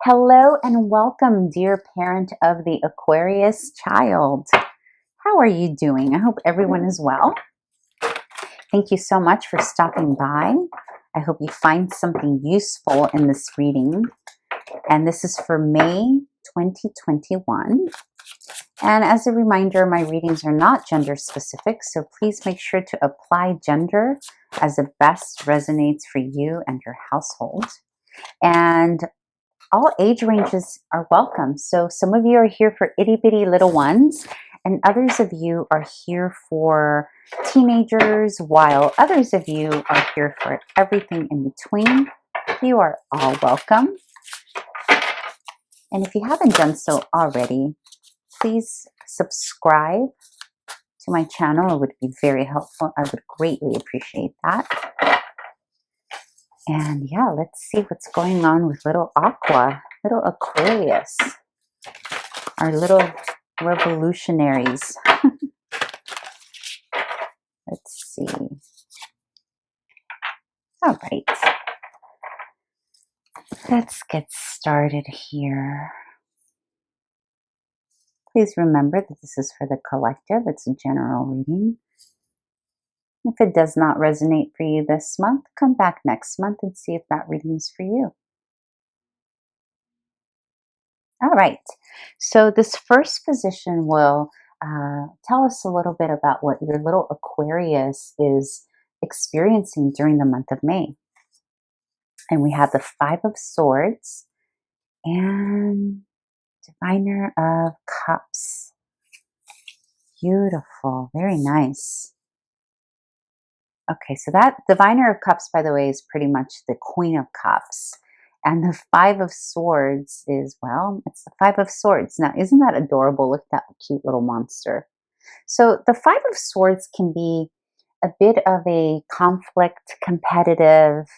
Hello and welcome, dear parent of the Aquarius child. How are you doing? I hope everyone is well. Thank you so much for stopping by. I hope you find something useful in this reading. And this is for May 2021. And as a reminder, my readings are not gender specific, so please make sure to apply gender as it best resonates for you and your household. And all age ranges are welcome. So some of you are here for itty bitty little ones, and others of you are here for teenagers, while others of you are here for everything in between. You are all welcome. And if you haven't done so already, please subscribe to my channel. It would be very helpful. I would greatly appreciate that. And yeah, let's see what's going on with little little Aquarius, our little revolutionaries. Let's see. All right. Let's get started here. Please remember that this is for the collective. It's a general reading. If it does not resonate for you this month, come back next month and see if that reading is for you. All right. So this first position will tell us a little bit about what your little Aquarius is experiencing during the month of May. And we have the Five of Swords and Diviner of Cups. Beautiful. Very nice. Okay, so that Diviner of Cups, by the way, is pretty much the Queen of Cups. And the Five of Swords is, well, it's the Five of Swords. Now, isn't that adorable? Look at that cute little monster. So the Five of Swords can be a bit of a conflict, competitive,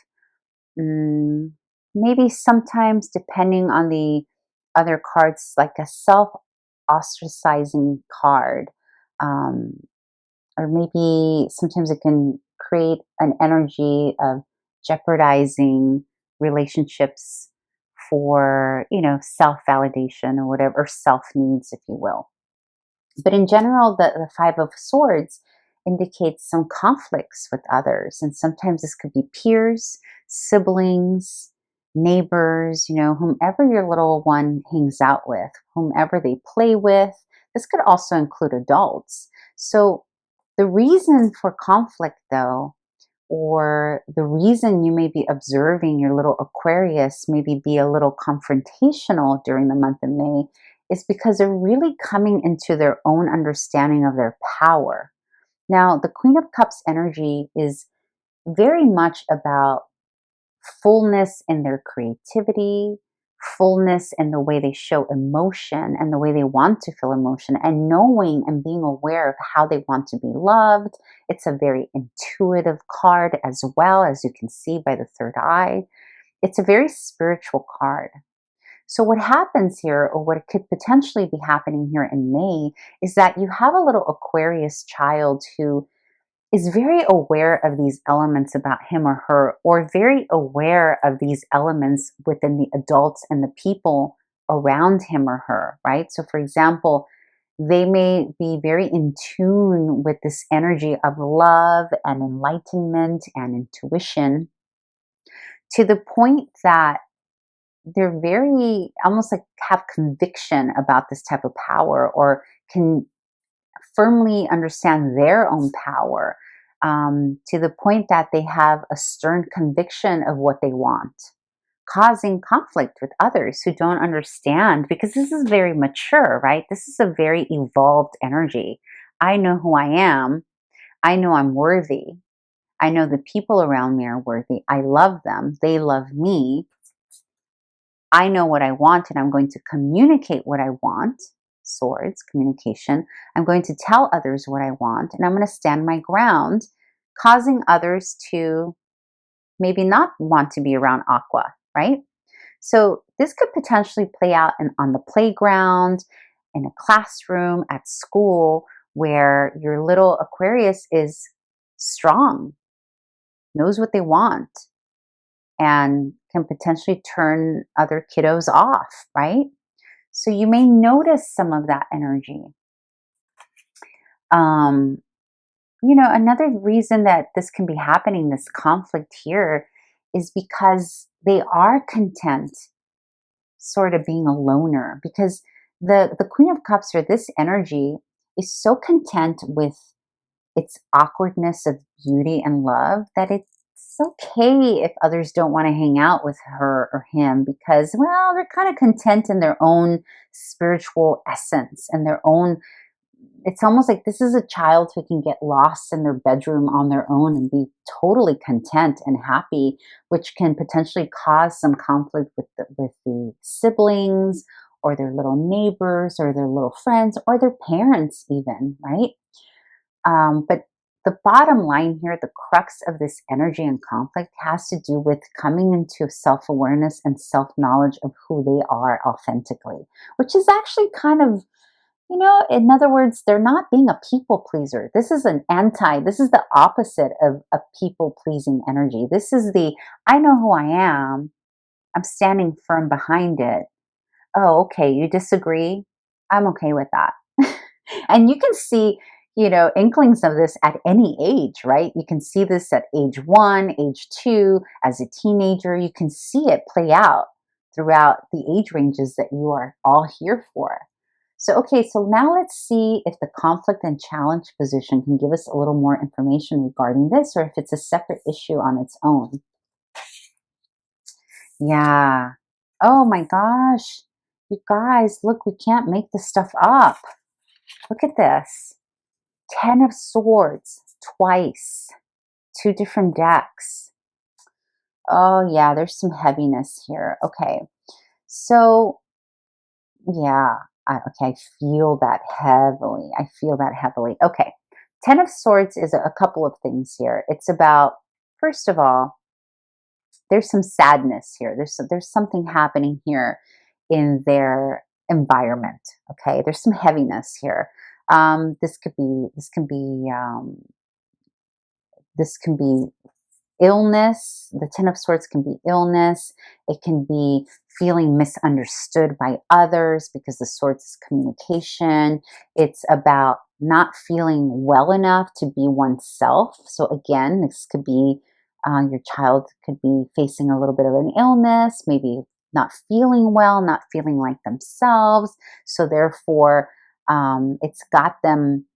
maybe sometimes, depending on the other cards, like a self-ostracizing card. Or maybe sometimes it can create an energy of jeopardizing relationships for, self-validation or whatever, or self-needs, if you will. But in general, the Five of Swords indicates some conflicts with others. And sometimes this could be peers, siblings, neighbors, whomever your little one hangs out with, whomever they play with. This could also include adults. So the reason for conflict, though, or the reason you may be observing your little Aquarius maybe be a little confrontational during the month of May is because they're really coming into their own understanding of their power. Now, the Queen of Cups energy is very much about fullness in their creativity, fullness in the way they show emotion and the way they want to feel emotion, and knowing and being aware of how they want to be loved. It's a very intuitive card as well, as you can see by the third eye. It's a very spiritual card. So what happens here, or what could potentially be happening here in May, is that you have a little Aquarius child who is very aware of these elements about him or her, or very aware of these elements within the adults and the people around him or her, right? So for example, they may be very in tune with this energy of love and enlightenment and intuition, to the point that they're very, almost like, have conviction about this type of power, or can firmly understand their own power, to the point that they have a stern conviction of what they want, causing conflict with others who don't understand, because this is very mature, right? This is a very evolved energy. I know who I am. I know I'm worthy. I know the people around me are worthy. I love them. They love me. I know what I want, and I'm going to communicate what I want. Swords, communication. I'm going to tell others what I want, and I'm going to stand my ground, causing others to maybe not want to be around Aqua, right? So this could potentially play out on the playground, in a classroom, at school, where your little Aquarius is strong, knows what they want, and can potentially turn other kiddos off, right? So you may notice some of that energy. Another reason that this can be happening, this conflict here, is because they are content sort of being a loner, because the Queen of Cups, or this energy, is so content with its awkwardness of beauty and love that it's okay if others don't want to hang out with her or him, because, well, they're kind of content in their own spiritual essence and their own. It's almost like this is a child who can get lost in their bedroom on their own and be totally content and happy, which can potentially cause some conflict with the siblings, or their little neighbors, or their little friends, or their parents even, right? But the bottom line here, the crux of this energy and conflict, has to do with coming into self-awareness and self-knowledge of who they are authentically, which is actually kind of, in other words, they're not being a people pleaser. This is the opposite of a people pleasing energy. This is I know who I am. I'm standing firm behind it. Oh, okay. You disagree? I'm okay with that. And you can see, inklings of this at any age, right? You can see this at age 1, age 2, as a teenager. You can see it play out throughout the age ranges that you are all here for. So, okay, so now let's see if the conflict and challenge position can give us a little more information regarding this, or if it's a separate issue on its own. Yeah. Oh my gosh. You guys, look, we can't make this stuff up. Look at this. 10 of Swords, twice. 2 different decks. Oh yeah, there's some heaviness here. Okay. So, yeah. Okay, I feel that heavily. I feel that heavily. Okay. 10 of Swords is a couple of things here. It's about, first of all, there's some sadness here. There's something happening here in their environment. Okay, there's some heaviness here. This can be illness. The 10 of Swords can be illness. It can be feeling misunderstood by others, because the Swords is communication. It's about not feeling well enough to be oneself. So again, this could be your child could be facing a little bit of an illness, maybe not feeling well, not feeling like themselves. So therefore, it's got them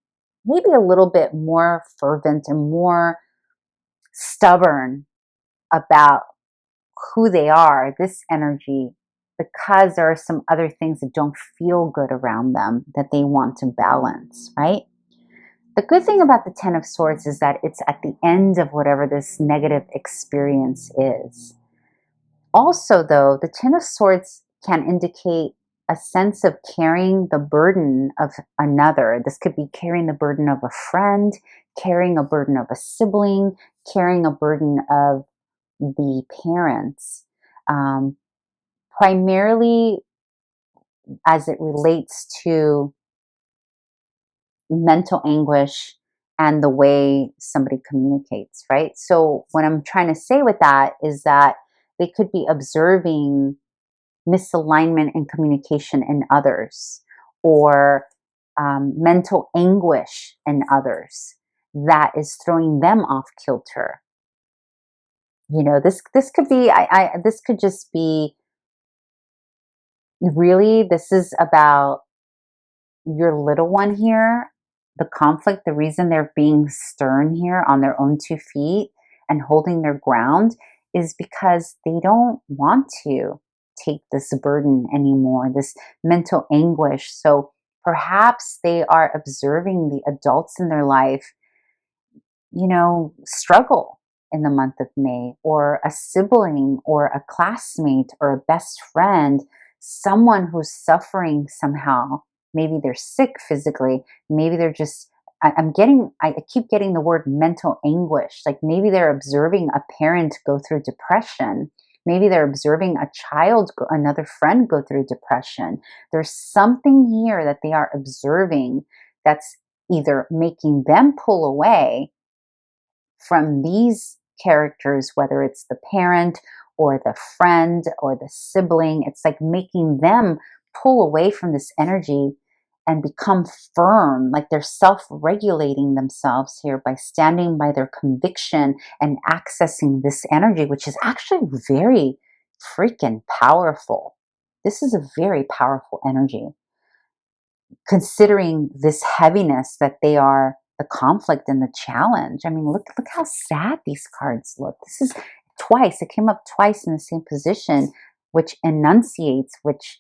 maybe a little bit more fervent and more stubborn about who they are, this energy, because there are some other things that don't feel good around them that they want to balance, right? The good thing about the 10 of Swords is that it's at the end of whatever this negative experience is. Also, though, the 10 of Swords can indicate a sense of carrying the burden of another. This could be carrying the burden of a friend, carrying a burden of a sibling, carrying a burden of the parents, primarily as it relates to mental anguish and the way somebody communicates, right? So what I'm trying to say with that is that they could be observing misalignment in communication in others, or mental anguish in others that is throwing them off kilter. This could be, this could just be, really, this is about your little one here, the conflict, the reason they're being stern here on their own 2 feet and holding their ground is because they don't want to take this burden anymore, this mental anguish. So perhaps they are observing the adults in their life, struggle in the month of May, or a sibling or a classmate or a best friend, someone who's suffering somehow. Maybe they're sick physically. Maybe they're just, I keep getting the word mental anguish. Like maybe they're observing a parent go through depression. Maybe they're observing a child, another friend go through depression. There's something here that they are observing that's either making them pull away from these characters, whether it's the parent or the friend or the sibling. It's like making them pull away from this energy and become firm, like they're self-regulating themselves here by standing by their conviction and accessing this energy, which is actually very freaking powerful. This is a very powerful energy, considering this heaviness that they are, the conflict and the challenge. I mean, look how sad these cards look. This is twice. It came up twice in the same position, which enunciates, which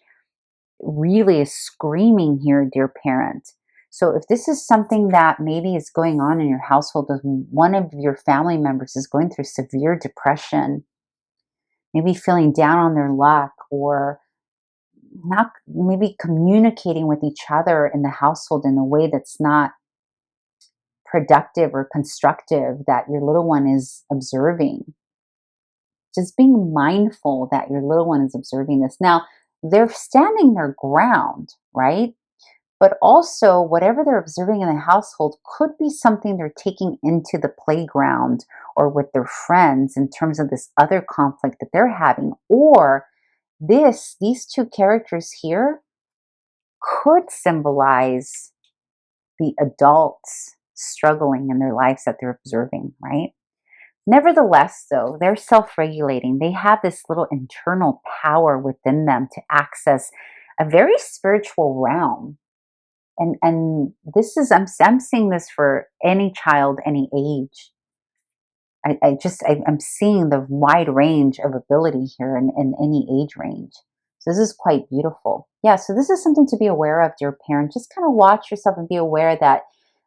really is screaming here, dear parent. So if this is something that maybe is going on in your household, if one of your family members is going through severe depression, maybe feeling down on their luck, or not maybe communicating with each other in the household in a way that's not productive or constructive, that your little one is observing. Just being mindful that your little one is observing this. Now, they're standing their ground, right? But also, whatever they're observing in the household could be something they're taking into the playground or with their friends in terms of this other conflict that they're having. Or these two characters here could symbolize the adults struggling in their lives that they're observing, right? Nevertheless, though, they're self-regulating. They have this little internal power within them to access a very spiritual realm. And this is, I'm seeing this for any child, any age. I'm seeing the wide range of ability here in any age range. So this is quite beautiful. Yeah, so this is something to be aware of, dear parent. Just kind of watch yourself and be aware that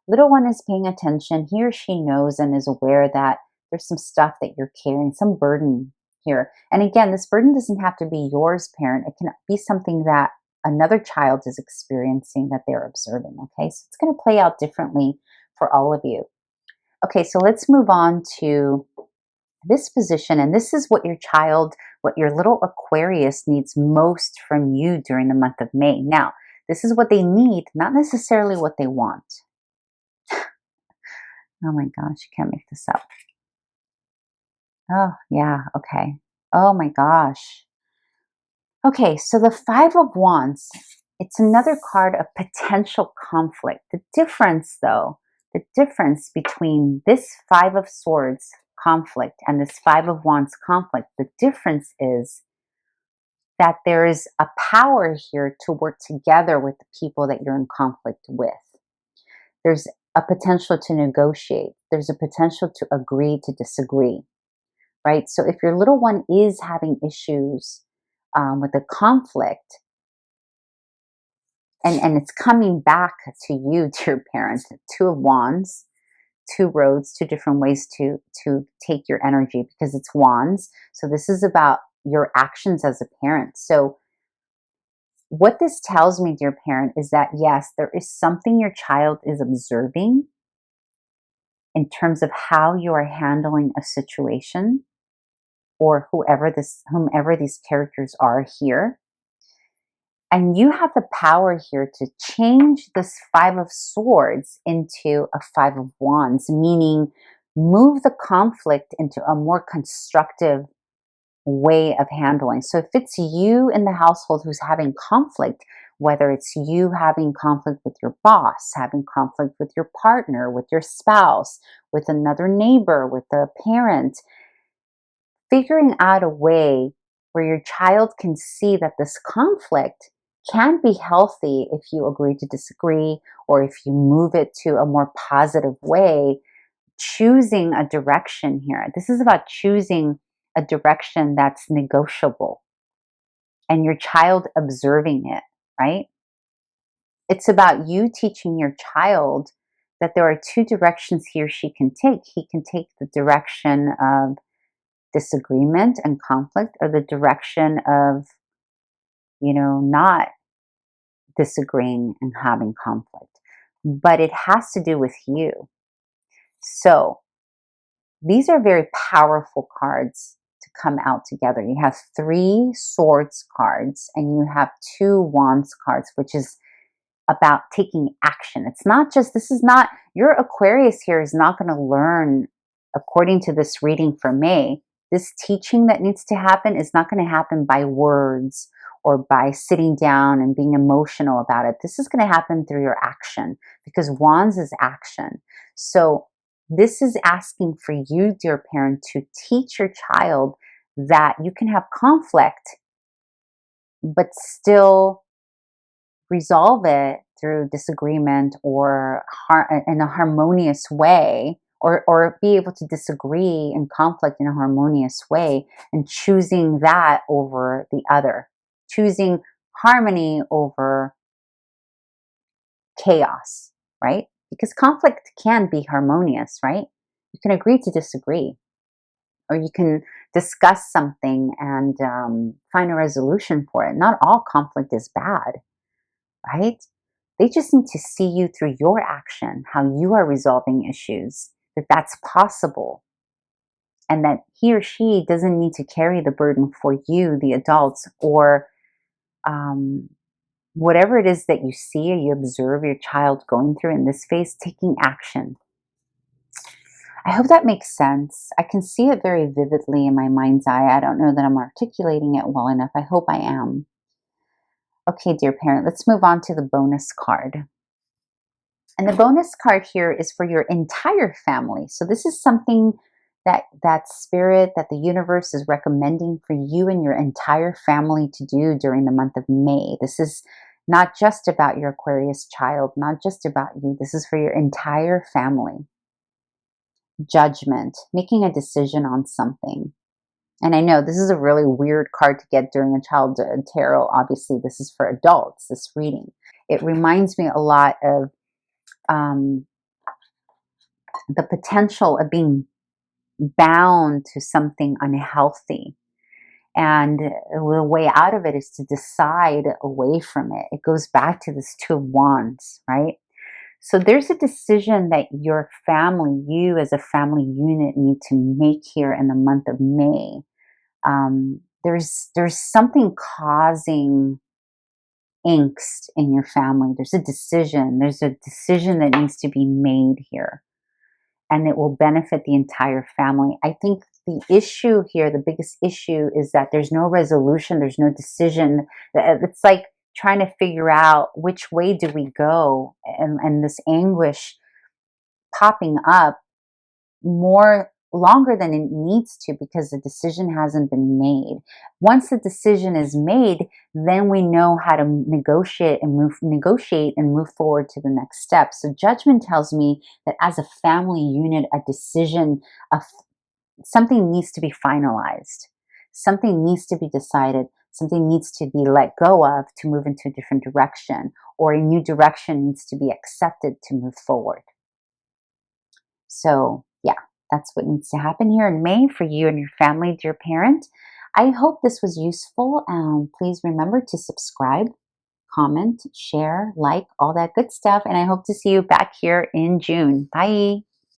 little one is paying attention. He or she knows and is aware that there's some stuff that you're carrying, some burden here. And again, this burden doesn't have to be yours, parent. It can be something that another child is experiencing that they're observing. Okay, so it's going to play out differently for all of you. Okay, so let's move on to this position. And this is what your child, what your little Aquarius needs most from you during the month of May. Now, this is what they need, not necessarily what they want. Oh my gosh, you can't make this up. Oh, yeah, okay. Oh my gosh. Okay, so the Five of Wands, it's another card of potential conflict. The difference, though, the difference between this Five of Swords conflict and this Five of Wands conflict, the difference is that there is a power here to work together with the people that you're in conflict with. There's a potential to negotiate. There's a potential to agree to disagree, right? So if your little one is having issues with a conflict, and it's coming back to you, dear parents, Two of Wands, two roads, two different ways to take your energy, because it's wands. So this is about your actions as a parent. So what this tells me, dear parent, is that yes, there is something your child is observing in terms of how you are handling a situation, or whomever these characters are here. And you have the power here to change this Five of Swords into a Five of Wands, meaning move the conflict into a more constructive way of handling. So if it's you in the household who's having conflict, whether it's you having conflict with your boss, having conflict with your partner, with your spouse, with another neighbor, with a parent, figuring out a way where your child can see that this conflict can be healthy if you agree to disagree, or if you move it to a more positive way, choosing a direction here. This is about choosing a direction that's negotiable and your child observing it, right? It's about you teaching your child that there are two directions he or she can take. He can take the direction of disagreement and conflict, or the direction of, not disagreeing and having conflict. But it has to do with you. So these are very powerful cards to come out together. You have 3 swords cards and you have 2 wands cards, which is about taking action. It's not just, this is not, your Aquarius here is not going to learn, according to this reading for May, This teaching that needs to happen is not going to happen by words or by sitting down and being emotional about it. This is going to happen through your action, because wands is action. So this is asking for you, dear parent, to teach your child that you can have conflict, but still resolve it through disagreement or in a harmonious way, or be able to disagree and conflict in a harmonious way, and choosing that over the other, choosing harmony over chaos, right? Because conflict can be harmonious, right? You can agree to disagree, or you can discuss something and find a resolution for it. Not all conflict is bad, right? They just need to see you through your action, how you are resolving issues, that that's possible, and that he or she doesn't need to carry the burden for you, the adults, or whatever it is that you see or you observe your child going through in this phase, taking action. I hope that makes sense. I can see it very vividly in my mind's eye. I don't know that I'm articulating it well enough. I hope I am. Okay, dear parent, let's move on to the bonus card. And the bonus card here is for your entire family. So this is something that spirit, that the universe is recommending for you and your entire family to do during the month of May. This is not just about your Aquarius child, not just about you. This is for your entire family. Judgment, making a decision on something. And I know this is a really weird card to get during a child tarot. Obviously, this is for adults, this reading. It reminds me a lot of the potential of being bound to something unhealthy. And the way out of it is to decide away from it. It goes back to this Two of Wands, right? So there's a decision that your family, you as a family unit, need to make here in the month of May. There's something causing angst in your family. There's a decision that needs to be made here, and it will benefit the entire family. I think the issue here, the biggest issue, is that there's no resolution, there's no decision. It's like trying to figure out which way do we go, and this anguish popping up more longer than it needs to, because the decision hasn't been made. Once the decision is made, then we know how to negotiate and move forward to the next step. So judgment tells me that as a family unit, a decision of something needs to be finalized. Something needs to be decided. Something needs to be let go of to move into a different direction, or a new direction needs to be accepted to move forward. So yeah, that's what needs to happen here in May for you and your family, dear parent. I hope this was useful. Please remember to subscribe, comment, share, like, all that good stuff. And I hope to see you back here in June. Bye.